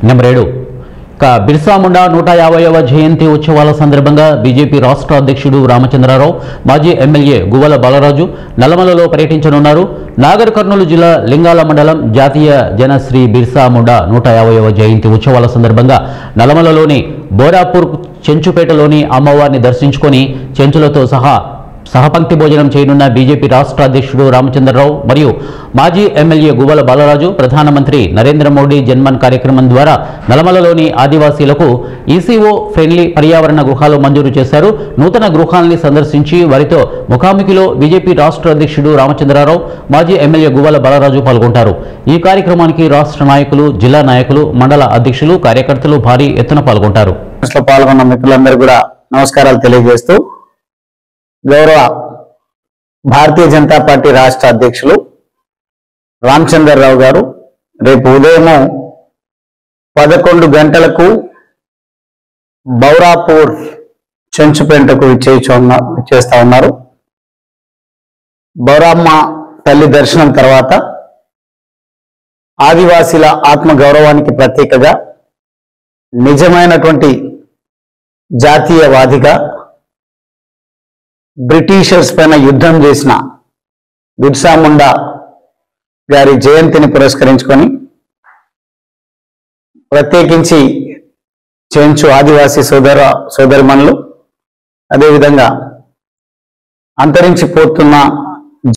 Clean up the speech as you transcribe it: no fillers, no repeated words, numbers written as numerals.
Number 7 Birsa Munda 150వ జయంతి ఉత్సవాల సందర్భంగా BJP రాష్ట్ర అధ్యక్షుడు రామచంద్రరావు, మాజీ ఎమ్మెల్యే గువ్వల బాలరాజు నల్లమలలో పర్యటించనున్నారు. నాగర్ కర్నూలు జిల్లా లింగాల మండలం జాతీయ జనశ్రీ బిర్సా ముండా 150వ జయంతి ఉత్సవాల సందర్భంగా నల్లమలలోని బోరాపూర్ చెంచుపేటలోని అమ్మవారిని దర్శించుకొని చెంచులతో సహపంక్తి భోజనం చేయనున్న బీజేపీ రాష్ట్ర అధ్యక్షుడు రామచంద్రరావు మరియు మాజీ ఎమ్మెల్యే గువ్వల బాలరాజు ప్రధానమంత్రి నరేంద్ర మోడీ జన్మన్ కార్యక్రమం ద్వారా నల్లమలలోని ఆదివాసీలకు ఈసీఓ ఫ్రెండ్లీ పర్యావరణ గృహాలు మంజూరు చేశారు. నూతన గృహాల్ని సందర్శించి వారితో ముఖాముఖిలో బీజేపీ రాష్ట్ర అధ్యక్షుడు రామచంద్రరావు, మాజీ ఎమ్మెల్యే గువ్వల బాలరాజు పాల్గొంటారు. ఈ కార్యక్రమానికి రాష్ట్ర నాయకులు, జిల్లా నాయకులు, మండల అధ్యక్షులు, కార్యకర్తలు భారీ ఎత్తున పాల్గొంటారు. పాల్గొన్న మిత్రులందరూ కూడా నమస్కారాలు తెలియజేస్తూ, గౌరవ భారతీయ జనతా పార్టీ రాష్ట్ర అధ్యక్షులు రామచంద్రరావు గారు రేపు ఉదయం 11 గంటలకు బౌరాపూర్ చెంచుపేటకు ఇచ్చేస్తా ఉన్నారు. బౌరామ్మ తల్లి దర్శనం తర్వాత ఆదివాసీల ఆత్మ గౌరవానికి ప్రతీకగా, నిజమైనటువంటి జాతీయవాదిగా, బ్రిటిషర్స్ పైన యుద్ధం చేసిన బిర్సా ముండా గారి జయంతిని పురస్కరించుకొని ప్రత్యేకించి చెంచు ఆదివాసీ సోదరిమణులు, అదేవిధంగా అంతరించిపోతున్న